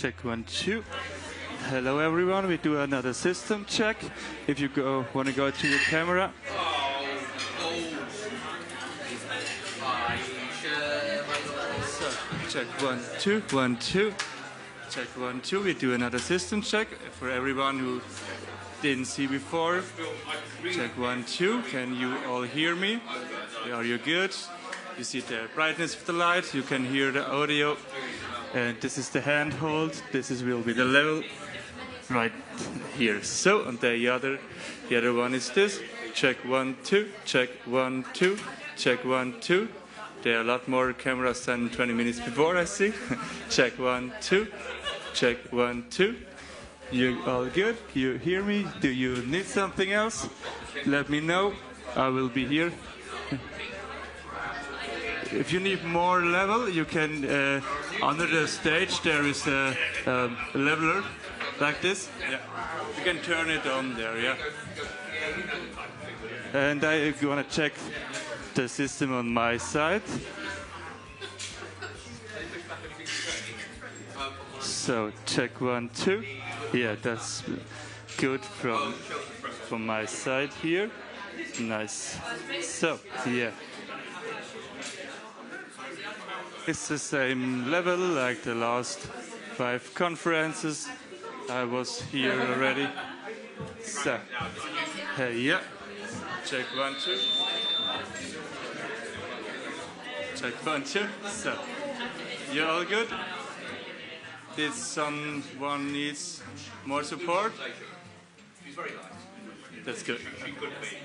Check 1, 2. Hello everyone, we do another system check. If you want to go to your camera. So, check 1, 2, 1, 2. Check 1, 2. We do another system check for everyone who didn't see before. Check 1, 2. Can you all hear me? Are you good? You see the brightness of the light. You can hear the audio. And this is the handhold. Will be the level right here. So, and the other one is this. Check 1, 2. Check 1, 2. Check 1, 2. There are a lot more cameras than 20 minutes before, I see. Check 1, 2. Check 1, 2. You all good? You hear me? Do you need something else? Let me know. I will be here. If you need more level, you can, under the stage there is a leveler, like this. Yeah. You can turn it on there, yeah. And I want to check the system on my side. So, check 1, 2. Yeah, that's good from my side here. Nice. So, yeah. It's the same level like the last 5 conferences. I was here already. So, yeah. Check 1, 2. Check 1, 2. So, you all good? Did someone needs more support? She's very nice. That's good. She could be.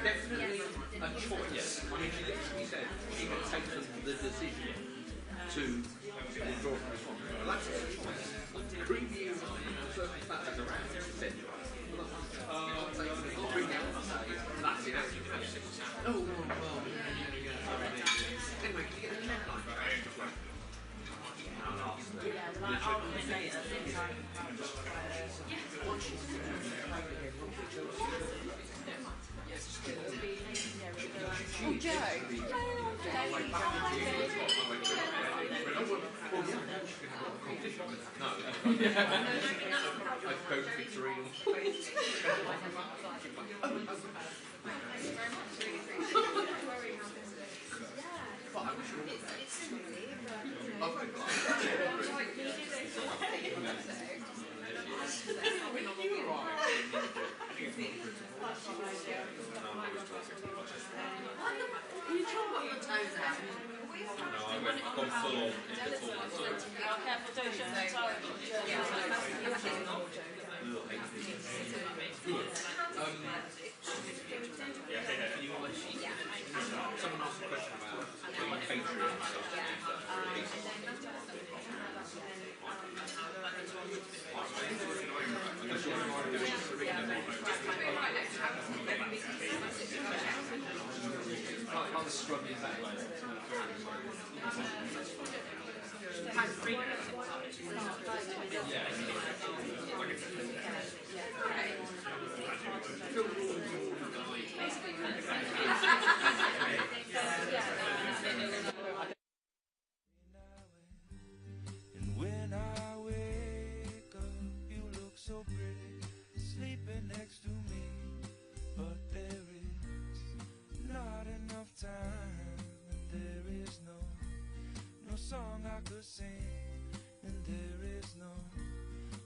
Definitely a choice. I mean, she literally said she had taken the decision to withdraw from responsibility. That's a choice. Preview circumstances around February. Bring out and say, that's it. Oh, well, anyway, can you get a check line? Someone asked a question about catering. And when I wake up, you look so pretty, sleeping next to me. But there is not enough time, and there is no song I could sing, and there is no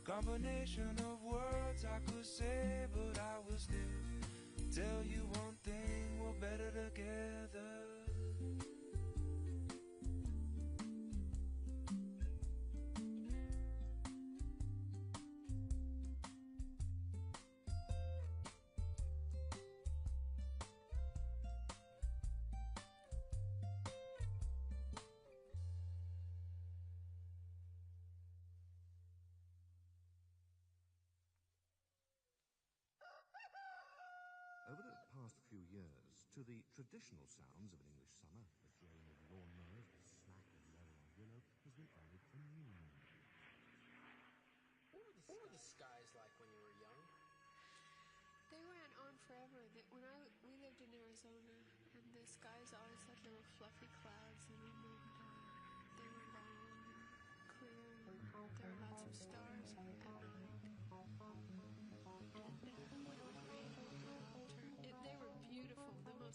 combination of words I could say, but I will still tell you one thing, we're better together. last few years to the traditional sounds of an English summer. The drone of lawnmowers, the smack of leather on willow, has been added a new meaning. What were the skies like when you were young? They went on forever. We lived in Arizona, and the skies always had little fluffy clouds in them, and they were long and clear, and there were lots of stars at night. And when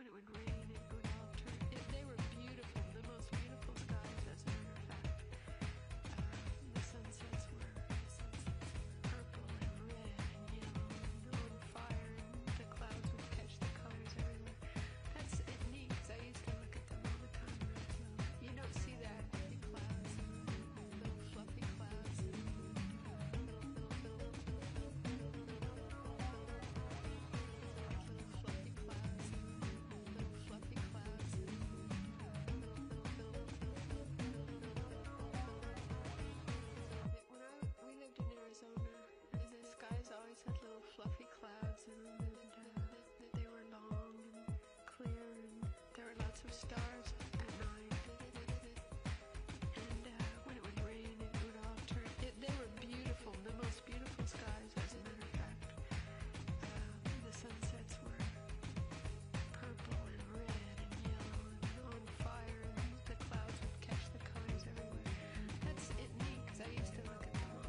it would rain, it would alter. They were beautiful, the most beautiful skies, as a matter of fact. The sunsets were purple and red and yellow and on fire, and the clouds would catch the colors everywhere. That's neat, because I used to look at them all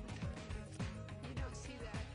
the time when I was little. You don't see that.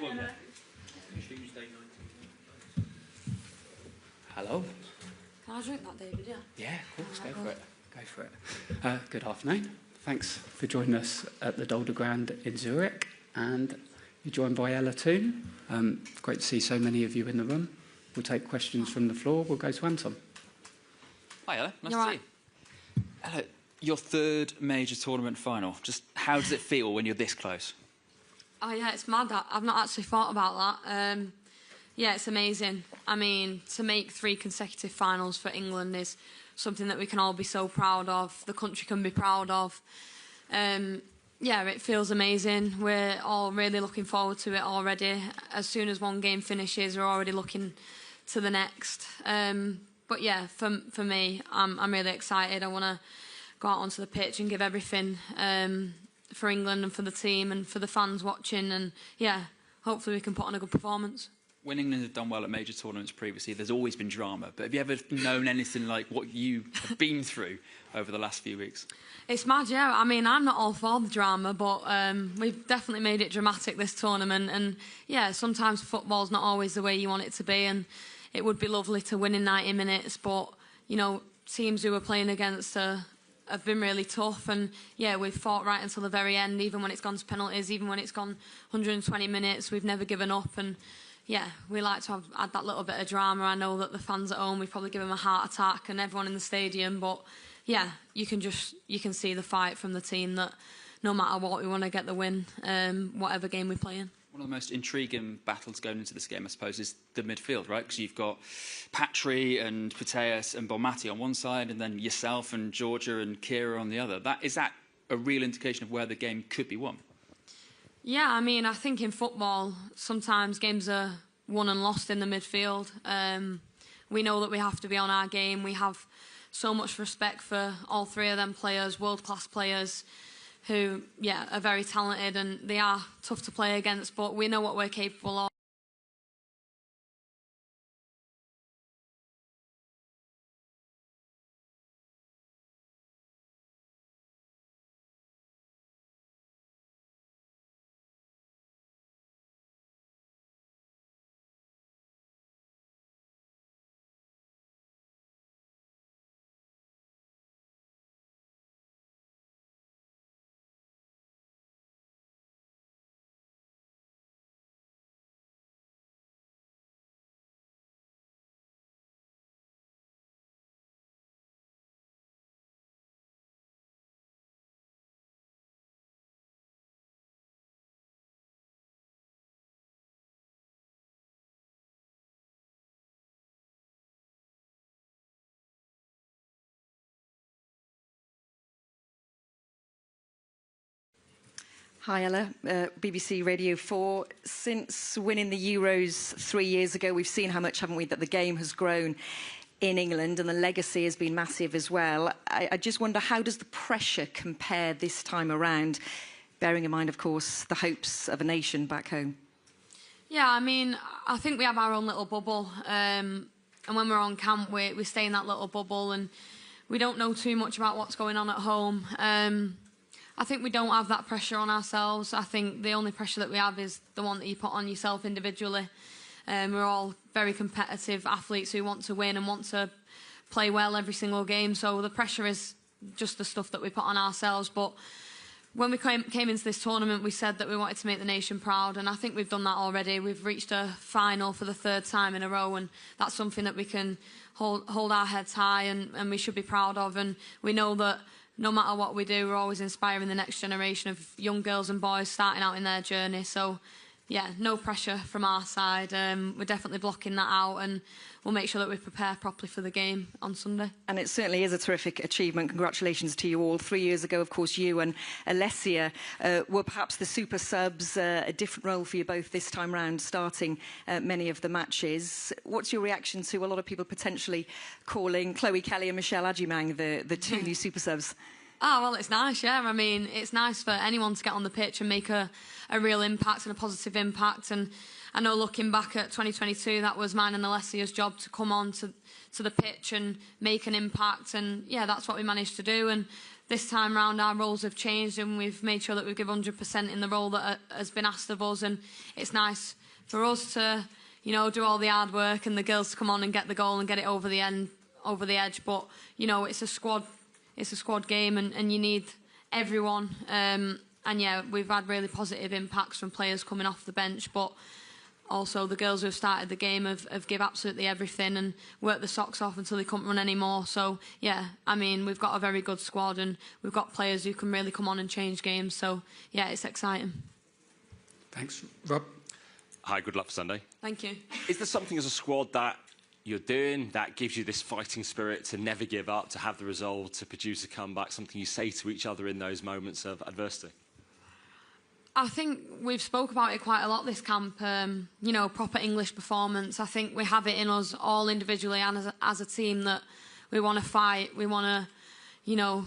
Tuesday 19. Hello. Can I drink that, David? Yeah. Yeah, of course. Go for it. Go for it. Good afternoon. Thanks for joining us at the Dolder Grand in Zurich, and you're joined by Ella Toone. Great to see so many of you in the room. We'll take questions from the floor. We'll go to Anton. Hi, Ella. Nice You're to see you. Ella, your third major tournament final. Just how does it feel when you're this close? Oh, yeah, it's mad. I've not actually thought about that. Yeah, it's amazing. I mean, to make 3 consecutive finals for England is something that we can all be so proud of. The country can be proud of. Yeah, it feels amazing. We're all really looking forward to it already. As soon as one game finishes, we're already looking to the next. But yeah, for me, I'm really excited. I want to go out onto the pitch and give everything for England and for the team and for the fans watching. And yeah, hopefully we can put on a good performance. When England have done well at major tournaments previously, there's always been drama. But have you ever known anything like what you have been through over the last few weeks? It's mad, yeah. I mean, I'm not all for the drama, but we've definitely made it dramatic this tournament. And yeah, sometimes football's not always the way you want it to be. And it would be lovely to win in 90 minutes. But, you know, teams who we're playing against have been really tough. And yeah, we've fought right until the very end, even when it's gone to penalties, even when it's gone 120 minutes. We've never given up. And yeah, we like to add that little bit of drama. I know that the fans at home, we probably give them a heart attack, and everyone in the stadium. But yeah, you can see the fight from the team that no matter what, we want to get the win, whatever game we play in. One of the most intriguing battles going into this game, I suppose, is the midfield, right? Because you've got Patry and Puteas and Bonmati on one side, and then yourself and Georgia and Kira on the other. Is that a real indication of where the game could be won? Yeah, I mean, I think in football, sometimes games are won and lost in the midfield. We know that we have to be on our game. We have so much respect for all 3 of them players, world-class players, who, yeah, are very talented, and they are tough to play against, but we know what we're capable of. Hi, Ella. BBC Radio 4. Since winning the Euros 3 years ago, we've seen how much, haven't we, that the game has grown in England, and the legacy has been massive as well. I just wonder, how does the pressure compare this time around, bearing in mind, of course, the hopes of a nation back home? Yeah, I mean, I think we have our own little bubble. And when we're on camp, we stay in that little bubble, and we don't know too much about what's going on at home. I think we don't have that pressure on ourselves. I think the only pressure that we have is the one that you put on yourself individually. We're all very competitive athletes who want to win and want to play well every single game. So the pressure is just the stuff that we put on ourselves. But when we came into this tournament, we said that we wanted to make the nation proud, and I think we've done that already. We've reached a final for the 3rd time in a row, and that's something that we can hold our heads high and we should be proud of. And we know that no matter what we do, we're always inspiring the next generation of young girls and boys starting out in their journey. So, yeah, no pressure from our side. We're definitely blocking that out, and we'll make sure that we prepare properly for the game on Sunday. And it certainly is a terrific achievement. Congratulations to you all. 3 years ago, of course, you and Alessia were perhaps the super subs, a different role for you both this time round, starting many of the matches. What's your reaction to a lot of people potentially calling Chloe Kelly and Michelle Adjumang the 2 new super subs? Oh, well, it's nice, yeah. I mean, it's nice for anyone to get on the pitch and make a real impact and a positive impact. And I know looking back at 2022, that was mine and Alessia's job to come on to the pitch and make an impact. And yeah, that's what we managed to do. And this time round, our roles have changed and we've made sure that we give 100% in the role that has been asked of us. And it's nice for us to, you know, do all the hard work and the girls to come on and get the goal and get it over the edge. But, you know, it's a squad game and you need everyone. And yeah, we've had really positive impacts from players coming off the bench, but also the girls who have started the game have give absolutely everything and worked the socks off until they couldn't run anymore. So yeah, I mean, we've got a very good squad and we've got players who can really come on and change games. So yeah, it's exciting. Thanks. Rob? Hi, good luck for Sunday. Thank you. Is there something as a squad that you're doing that gives you this fighting spirit to never give up, to have the resolve to produce a comeback, something you say to each other in those moments of adversity? I think we've spoke about it quite a lot this camp, you know, proper English performance. I think we have it in us all individually and as a team that we want to fight, we want to, you know,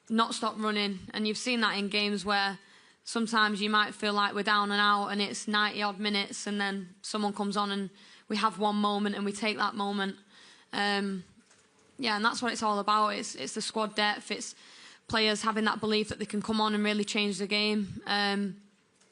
not stop running. And you've seen that in games where sometimes you might feel like we're down and out and it's 90 odd minutes and then someone comes on and we have one moment and we take that moment. Yeah, and that's what it's all about. It's the squad depth, it's players having that belief that they can come on and really change the game.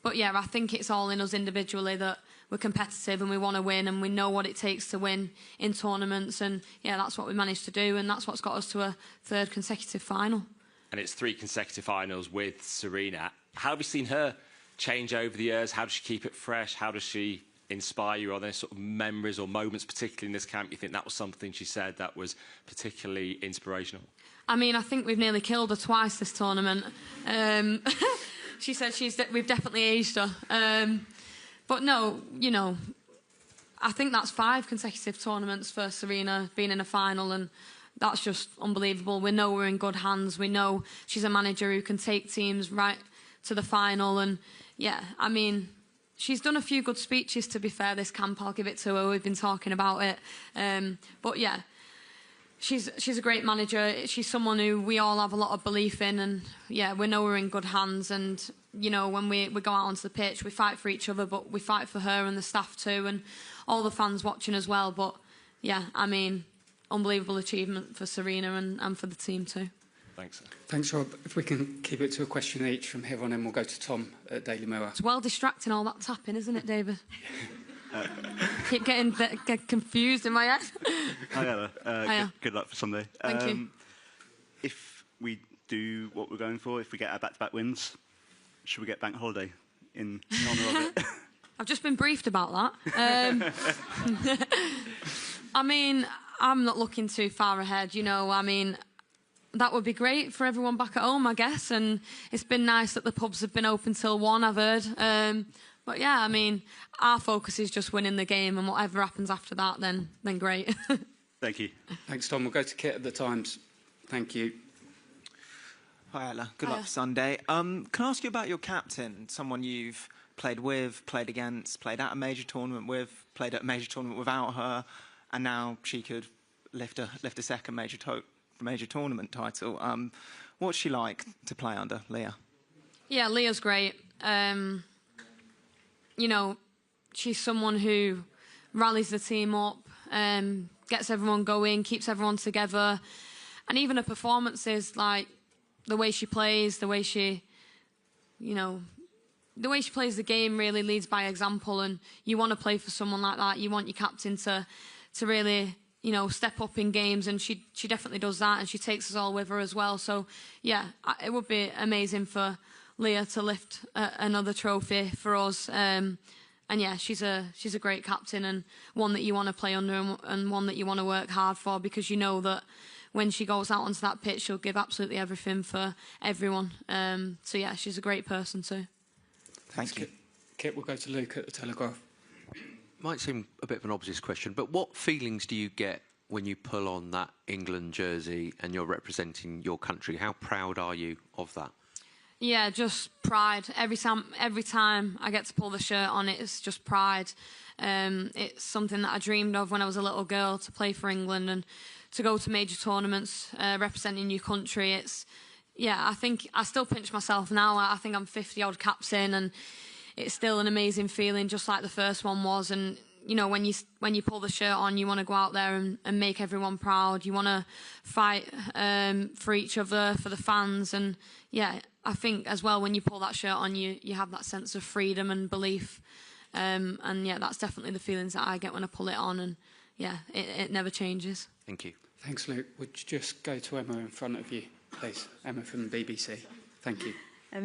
But yeah, I think it's all in us individually that we're competitive and we want to win and we know what it takes to win in tournaments. And yeah, that's what we managed to do and that's what's got us to a third consecutive final. And it's 3 consecutive finals with Serena. How have you seen her change over the years? How does she keep it fresh? How does she inspire you? Are there sort of memories or moments, particularly in this camp, you think that was something she said that was particularly inspirational? I mean, I think we've nearly killed her twice this tournament. She said we've definitely aged her. But no, you know, I think that's 5 consecutive tournaments for Serena being in a final, and that's just unbelievable. We know we're in good hands. We know she's a manager who can take teams right to the final. And yeah, I mean, she's done a few good speeches, to be fair, this camp. I'll give it to her. We've been talking about it. But yeah, she's a great manager. She's someone who we all have a lot of belief in. And yeah, we know we're in good hands. And, you know, when we go out onto the pitch, we fight for each other, but we fight for her and the staff too, and all the fans watching as well. But yeah, I mean, unbelievable achievement for Serena and for the team too. Thanks. Thanks, Rob. If we can keep it to a question each from here on in, we'll go to Tom at Daily Mirror. It's well distracting, all that tapping, isn't it, David? Keep getting confused in my head. Hi, Ella. Good luck for Sunday. Thank you. If we do what we're going for, if we get our back-to-back wins, should we get bank holiday in honour of it? I've just been briefed about that. I mean, I'm not looking too far ahead, you know. I mean, that would be great for everyone back at home, I guess. And it's been nice that the pubs have been open till 1, I've heard. But yeah, I mean, our focus is just winning the game, and whatever happens after that, then great. Thank you. Thanks, Tom. We'll go to Kit at the Times. Thank you. Hi, Ella. Good luck for Sunday. Can I ask you about your captain, someone you've played with, played against, played at a major tournament with, played at a major tournament without her, and now she could lift a second major tournament title. What's she like to play under, Leah? Yeah, Leah's great. You know, she's someone who rallies the team up, gets everyone going, keeps everyone together. And even her performances, like the way she plays, the way she, you know, the way she plays the game really leads by example. And you want to play for someone like that. You want your captain to really, you know, step up in games, and she definitely does that, and she takes us all with her as well. So yeah, it would be amazing for Leah to lift another trophy for us. And yeah, she's a great captain, and one that you want to play under, and one that you want to work hard for, because you know that when she goes out onto that pitch, she'll give absolutely everything for everyone. So yeah, she's a great person too. Thank you. Kit, we'll go to Luke at the Telegraph. Might seem a bit of an obvious question, but what feelings do you get when you pull on that England jersey and you're representing your country? How proud are you of that? Yeah, just pride. Every time I get to pull the shirt on, it's just pride. It's something that I dreamed of when I was a little girl, to play for England and to go to major tournaments representing your country. It's, yeah, I think I still pinch myself now. I think I'm 50 odd caps in, and it's still an amazing feeling, just like the first one was. And you know, when you pull the shirt on, you want to go out there and make everyone proud. You want to fight for each other, for the fans, and yeah, I think as well when you pull that shirt on, you have that sense of freedom and belief. And yeah, that's definitely the feelings that I get when I pull it on, and yeah, it never changes. Thank you. Thanks, Luke. Would you just go to Emma in front of you, please? Emma from the BBC. Thank you.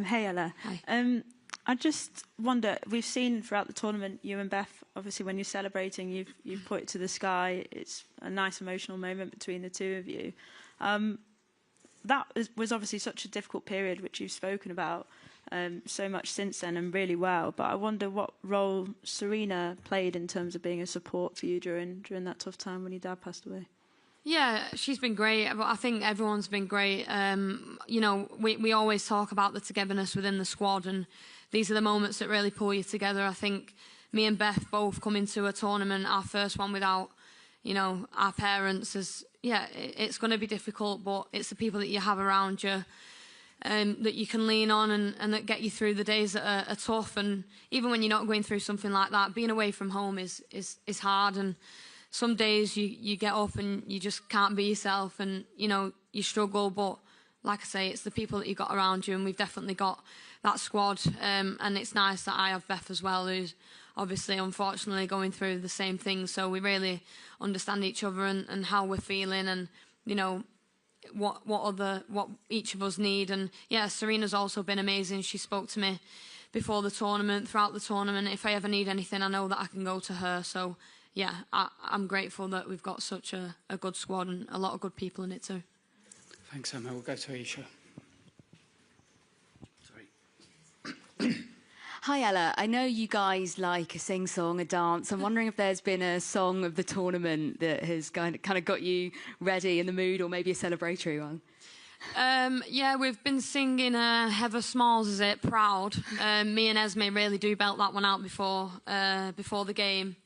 Hey, Ella. Hi. I just wonder, we've seen throughout the tournament, you and Beth, obviously when you're celebrating, you've pointed to the sky. It's a nice emotional moment between the two of you. Was obviously such a difficult period, which you've spoken about so much since then and really well. But I wonder what role Serena played in terms of being a support for you during that tough time when your dad passed away. Yeah, she's been great. I think everyone's been great. You know, we always talk about the togetherness within the squad, and these are the moments that really pull you together. I think me and Beth both come into a tournament, our first one without, you know, our parents. It's going to be difficult, but it's the people that you have around you that you can lean on and that get you through the days that are tough. And even when you're not going through something like that, being away from home is hard. And some days you get up and you just can't be yourself, and you know you struggle. But like I say, it's the people that you got around you, and we've definitely got that squad. And it's nice that I have Beth as well, who's obviously unfortunately going through the same thing. So we really understand each other and how we're feeling, and you know what each of us need. And yeah, Serena's also been amazing. She spoke to me before the tournament, throughout the tournament. If I ever need anything, I know that I can go to her. So yeah, I'm grateful that we've got such a good squad and a lot of good people in it too. Thanks, Emma. We'll go to Aisha. Hi, Ella. I know you guys like a sing-song, a dance. I'm wondering if there's been a song of the tournament that has kind of got you ready in the mood, or maybe a celebratory one. Yeah, we've been singing Heather Smalls' Is It, Proud. Me and Esme really do belt that one out before the game.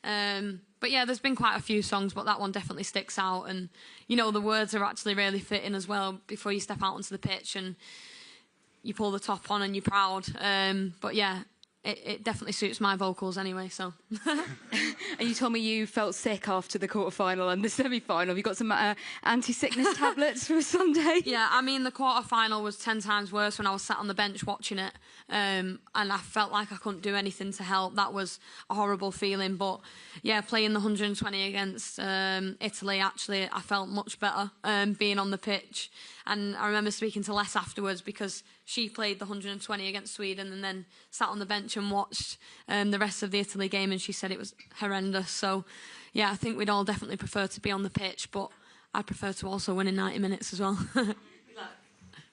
But yeah, there's been quite a few songs, but that one definitely sticks out. And, you know, the words are actually really fitting as well before you step out onto the pitch and you pull the top on and you're proud. But yeah, it definitely suits my vocals anyway, so. And you told me you felt sick after the quarter-final and the semi-final. Have you got some anti-sickness tablets for Sunday? Yeah, I mean, the quarter-final was 10 times worse when I was sat on the bench watching it. And I felt like I couldn't do anything to help. That was a horrible feeling. But yeah, playing the 120 against Italy, actually, I felt much better being on the pitch. And I remember speaking to Les afterwards, because she played the 120 against Sweden and then sat on the bench and watched the rest of the Italy game, and she said it was horrendous. So yeah, I think we'd all definitely prefer to be on the pitch, but I'd prefer to also win in 90 minutes as well. Good luck.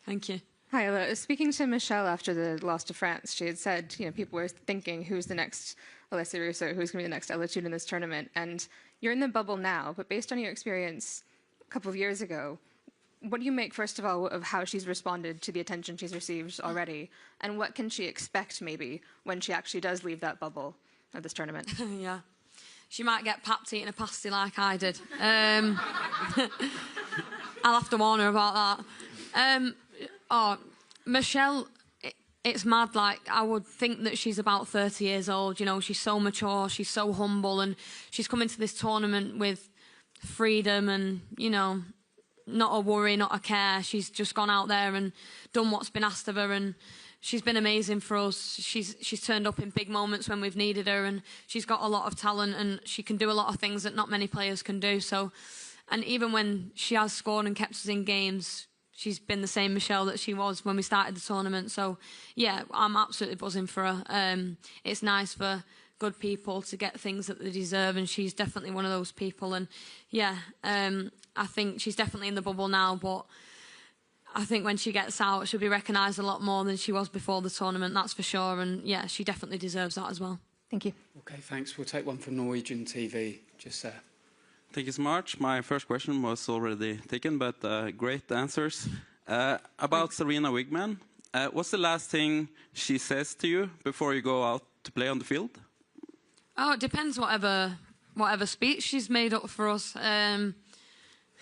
Thank you. Hi, Ella. Speaking to Michelle after the loss to France, she had said, you know, people were thinking, who's the next Alessia Russo, who's going to be the next Ella Toone in this tournament? And you're in the bubble now, but based on your experience a couple of years ago, what do you make, first of all, of how she's responded to the attention she's received already? And what can she expect, maybe, when she actually does leave that bubble of this tournament? Yeah. She might get papped eating a pasty like I did. I'll have to warn her about that. Michelle, it's mad. Like, I would think that she's about 30 years old. You know, she's so mature, she's so humble, and she's come into this tournament with freedom and, you know, not a worry, not a care. She's just gone out there and done what's been asked of her, and she's been amazing for us. She's turned up in big moments when we've needed her, and she's got a lot of talent, and she can do a lot of things that not many players can do. So, and even when she has scored and kept us in games, she's been the same Michelle that she was when we started the tournament. So yeah, I'm absolutely buzzing for her. It's nice for good people to get things that they deserve, and she's definitely one of those people. And yeah, I think she's definitely in the bubble now, but I think when she gets out, she'll be recognised a lot more than she was before the tournament, that's for sure. And yeah, she definitely deserves that as well. Thank you. Okay, thanks. We'll take one from Norwegian TV, just there. Thank you so much. My first question was already taken, but great answers. About Serena Wigman, what's the last thing she says to you before you go out to play on the field? Oh, it depends whatever speech she's made up for us.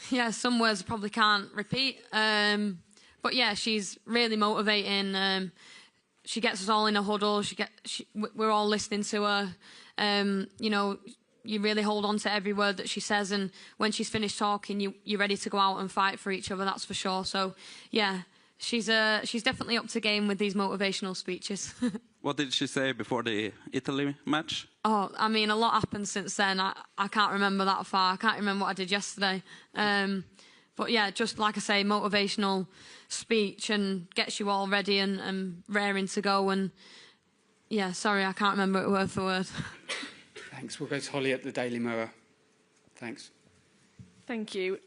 Yeah, some words I probably can't repeat. But yeah, she's really motivating. she gets us all in a huddle. We're all listening to her. You know, you really hold on to every word that she says, and when she's finished talking, you're ready to go out and fight for each other. That's for sure. So, yeah, she's definitely up to game with these motivational speeches. What did she say before the Italy match? Oh, I mean, a lot happened since then. I can't remember that far. I can't remember what I did yesterday. But yeah, just like I say, motivational speech and gets you all ready and raring to go. And yeah, sorry, I can't remember it word for word. Thanks. We'll go to Holly at the Daily Mirror. Thanks. Thank you.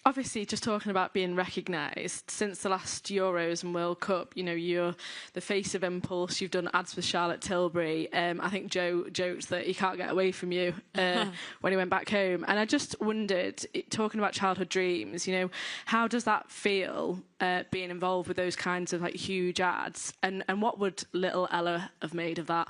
Obviously, just talking about being recognised, since the last Euros and World Cup, you know, you're the face of Impulse, you've done ads for Charlotte Tilbury. I think Joe joked that he can't get away from you when he went back home. And I just wondered, talking about childhood dreams, you know, how does that feel, being involved with those kinds of like huge ads? And what would little Ella have made of that?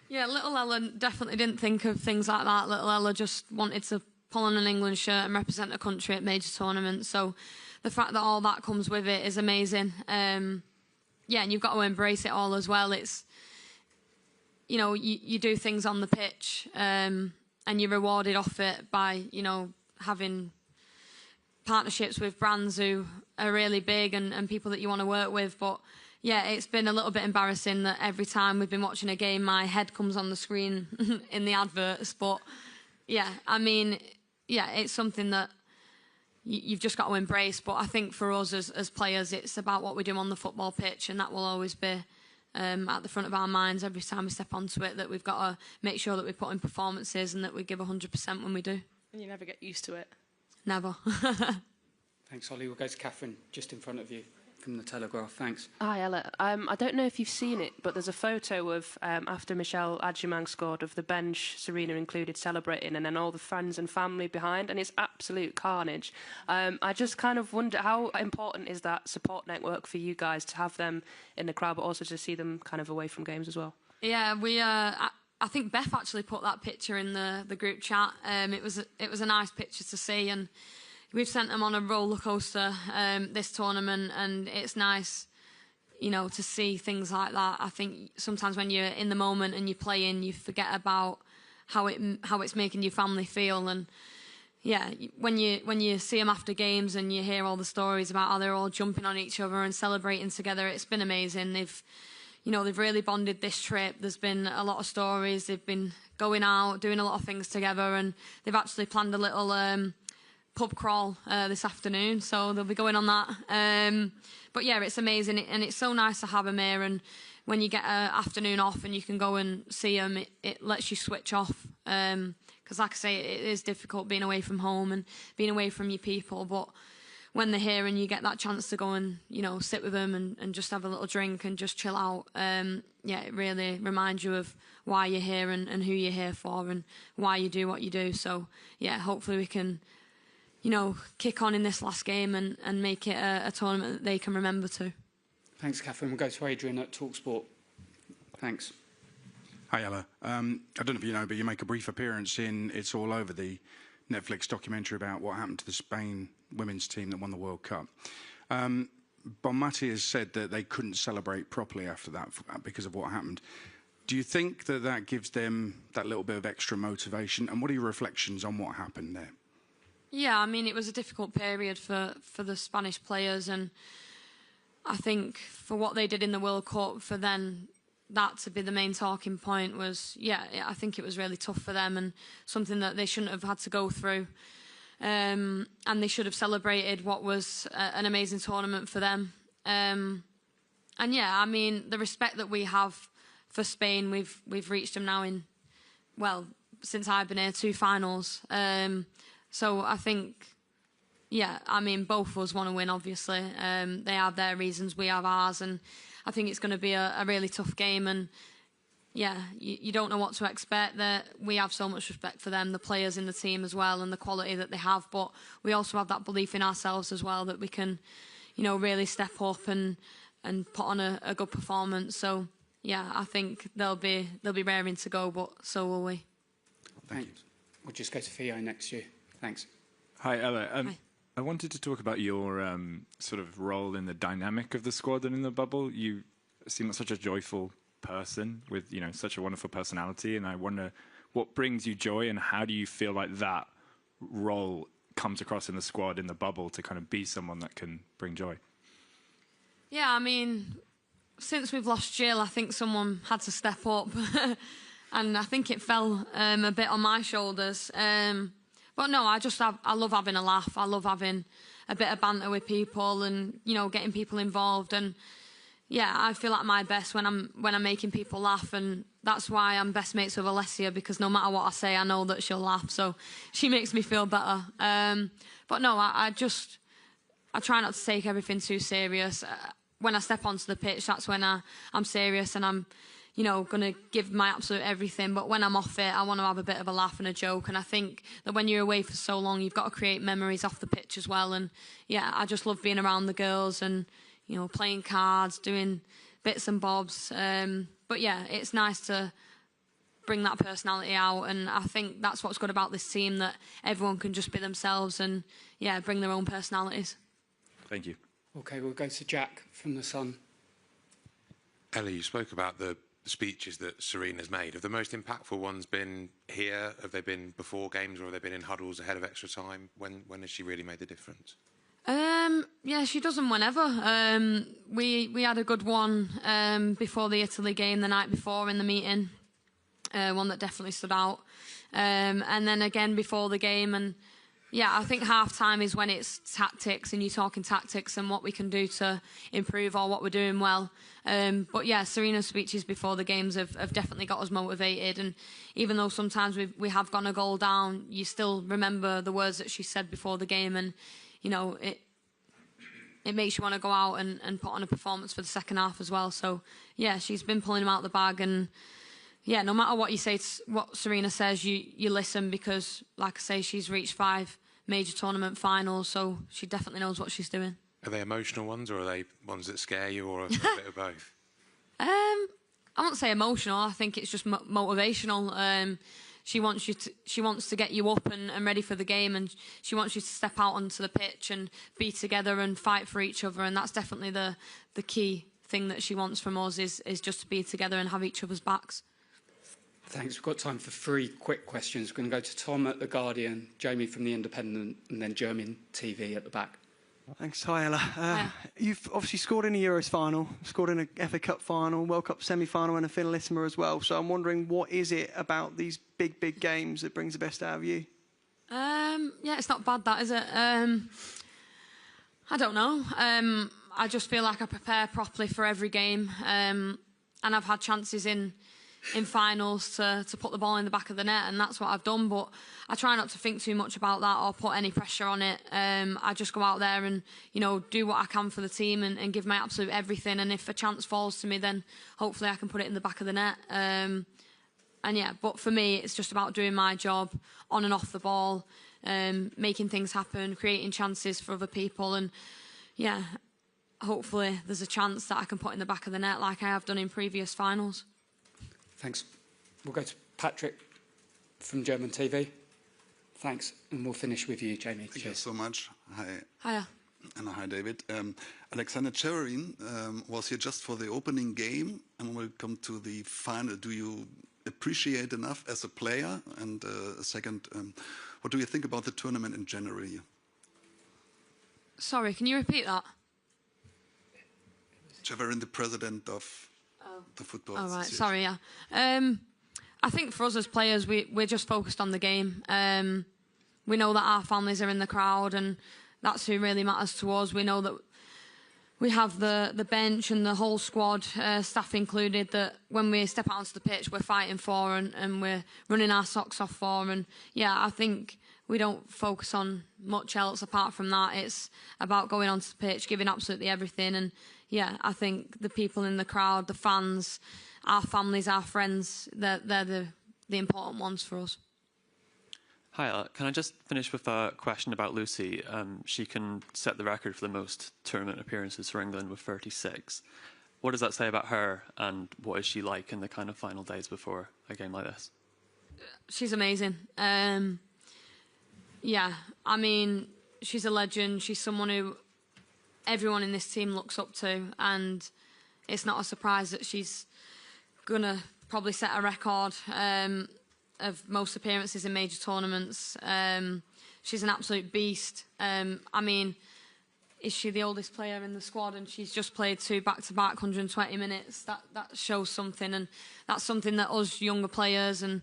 Yeah, little Ella definitely didn't think of things like that. Little Ella just wanted to pull on an England shirt and represent a country at major tournaments. So the fact that all that comes with it is amazing. Yeah, and you've got to embrace it all as well. It's, you know, you do things on the pitch and you're rewarded off it by, you know, having partnerships with brands who are really big and people that you want to work with. But yeah, it's been a little bit embarrassing that every time we've been watching a game, my head comes on the screen in the adverts. But yeah, I mean, yeah, it's something that you've just got to embrace. But I think for us as players, it's about what we do on the football pitch, and that will always be at the front of our minds every time we step onto it, that we've got to make sure that we put in performances and that we give 100% when we do. And you never get used to it? Never. Thanks, Holly. We'll go to Catherine, just in front of you from the Telegraph. Thanks. Hi, Ella. I don't know if you've seen it, but there's a photo of, after Michelle Adjumang scored, of the bench, Serena included, celebrating, and then all the friends and family behind, and it's absolute carnage. I just kind of wonder, how important is that support network for you guys to have them in the crowd, but also to see them kind of away from games as well? Yeah, I think Beth actually put that picture in the group chat. It was a nice picture to see, and we've sent them on a roller coaster this tournament, and it's nice, you know, to see things like that. I think sometimes when you're in the moment and you're playing, you forget about how it's making your family feel. And yeah, when you see them after games and you hear all the stories about how they're all jumping on each other and celebrating together, it's been amazing. They've really bonded this trip. There's been a lot of stories. They've been going out, doing a lot of things together, and they've actually planned a little pub crawl this afternoon, so they'll be going on that. But yeah, it's amazing, and it's so nice to have them here. And when you get an afternoon off and you can go and see them, it lets you switch off. Because like I say, it is difficult being away from home and being away from your people. But when they're here and you get that chance to go and, you know, sit with them and just have a little drink and just chill out, yeah, it really reminds you of why you're here and who you're here for and why you do what you do. So yeah, hopefully we can, you know, kick on in this last game and make it a tournament that they can remember too. Thanks, Catherine. We'll go to Adrian at TalkSport. Thanks. Hi, Ella. I don't know if you know, but you make a brief appearance in It's All Over, the Netflix documentary about what happened to the Spain women's team that won the World Cup. Bonmati has said that they couldn't celebrate properly after that because of what happened. Do you think that that gives them that little bit of extra motivation? And what are your reflections on what happened there? Yeah, I mean, it was a difficult period for the Spanish players, and I think for what they did in the World Cup, for then that to be the main talking point was, yeah, I think it was really tough for them and something that they shouldn't have had to go through. And they should have celebrated what was an amazing tournament for them. And yeah, I mean, the respect that we have for Spain, we've reached them now in, well, since I've been here, 2 finals. So I think, yeah, I mean, both of us want to win, obviously. They have their reasons, we have ours, and I think it's going to be a really tough game. And yeah, you don't know what to expect. We have so much respect for them, the players in the team as well, and the quality that they have. But we also have that belief in ourselves as well that we can, you know, really step up and put on a good performance. So yeah, I think they'll be raring to go, but so will we. Thanks. We'll just go to Theo next year. Thanks. Hi, Ella. Hi. I wanted to talk about your sort of role in the dynamic of the squad and in the bubble. You seem like such a joyful person with, you know, such a wonderful personality, and I wonder what brings you joy and how do you feel like that role comes across in the squad, in the bubble, to kind of be someone that can bring joy? Yeah, I mean, since we've lost Jill, I think someone had to step up. And I think it fell a bit on my shoulders. But no, I love having a laugh. I love having a bit of banter with people and, you know, getting people involved. And yeah, I feel at my best when I'm making people laugh, and that's why I'm best mates with Alessia, because no matter what I say, I know that she'll laugh. So she makes me feel better. But no, I try not to take everything too serious. When I step onto the pitch, that's when I'm serious and I'm, you know, going to give my absolute everything. But when I'm off it, I want to have a bit of a laugh and a joke. And I think that when you're away for so long, you've got to create memories off the pitch as well. And yeah, I just love being around the girls and, you know, playing cards, doing bits and bobs. But yeah, it's nice to bring that personality out. And I think that's what's good about this team, that everyone can just be themselves and, yeah, bring their own personalities. Thank you. Okay, we'll go to Jack from The Sun. Ella, you spoke about the speeches that Serena's made. Have the most impactful ones been here? Have they been before games, or have they been in huddles ahead of extra time? When has she really made the difference? Yeah, she does them whenever. We had a good one before the Italy game the night before in the meeting, one that definitely stood out. And then again before the game. And yeah, I think half-time is when it's tactics and you're talking tactics and what we can do to improve or what we're doing well. But yeah, Serena's speeches before the games have definitely got us motivated. And even though sometimes we have gone a goal down, you still remember the words that she said before the game. And, you know, it makes you want to go out and put on a performance for the second half as well. So yeah, she's been pulling them out of the bag. And yeah, no matter what you say, what Serena says, you listen, because, like I say, she's reached 5 major tournament finals, so she definitely knows what she's doing. Are they emotional ones, or are they ones that scare you, or a bit of both? I won't say emotional. I think it's just motivational. She wants to get you up and ready for the game, and she wants you to step out onto the pitch and be together and fight for each other. And that's definitely the key thing that she wants from us is just to be together and have each other's backs. Thanks. We've got time for 3 quick questions. We're going to go to Tom at The Guardian, Jamie from The Independent, and then German TV at the back. Thanks. Hi, Ella. You've obviously scored in a Euros final, scored in a FA Cup final, World Cup semi-final and a finalissima as well. So I'm wondering, what is it about these big games that brings the best out of you? Yeah, it's not bad, that, is it? I don't know. I just feel like I prepare properly for every game. And I've had chances in finals to put the ball in the back of the net, and that's what I've done. But I try not to think too much about that or put any pressure on it. I just go out there and, you know, do what I can for the team and give my absolute everything. And if a chance falls to me, then hopefully I can put it in the back of the net. And yeah, but for me, it's just about doing my job on and off the ball, making things happen, creating chances for other people. And yeah, hopefully there's a chance that I can put in the back of the net like I have done in previous finals. Thanks. We'll go to Patrick from German TV. Thanks. And we'll finish with you, Jamie. Thank you so much. Hi. Hiya. And hi, David. Alexander Chererin was here just for the opening game, and we'll come to the final. Do you appreciate enough as a player? And second, what do you think about the tournament in January? Sorry, can you repeat that? Chererin, the president of the football right, association. sorry, yeah. I think for us as players, we're just focused on the game. We know that our families are in the crowd, and that's who really matters to us. We know that we have the bench and the whole squad, staff included, that when we step out onto the pitch, we're fighting for and we're running our socks off for. And yeah, I think we don't focus on much else apart from that. It's about going onto the pitch, giving absolutely everything. And yeah, I think the people in the crowd, the fans, our families, our friends, they're the important ones for us. Hi, can I just finish with a question about Lucy? She can set the record for the most tournament appearances for England with 36. What does that say about her, and what is she like in the kind of final days before a game like this? She's amazing. Yeah, I mean, she's a legend. She's someone who everyone in this team looks up to, and it's not a surprise that she's gonna probably set a record of most appearances in major tournaments. She's an absolute beast. I mean, is she the oldest player in the squad, and she's just played 2 back-to-back 120 minutes? That shows something, and that's something that us younger players and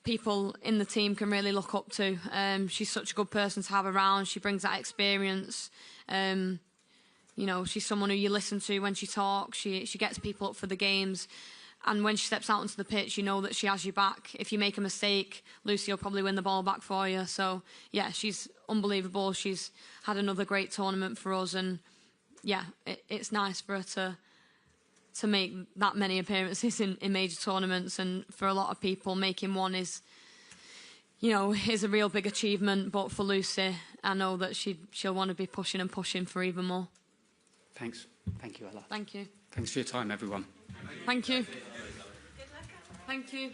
people in the team can really look up to. She's such a good person to have around. She brings that experience. You know, she's someone who you listen to when she talks. She gets people up for the games. And when she steps out onto the pitch, you know that she has your back. If you make a mistake, Lucy will probably win the ball back for you. So, yeah, she's unbelievable. She's had another great tournament for us. And, yeah, it's nice for her to make that many appearances in major tournaments. And for a lot of people, making one is, you know, is a real big achievement. But for Lucy, I know that she'll want to be pushing and pushing for even more. Thanks. Thank you, Ella. Thank you. Thanks for your time, everyone. Thank you. Thank you.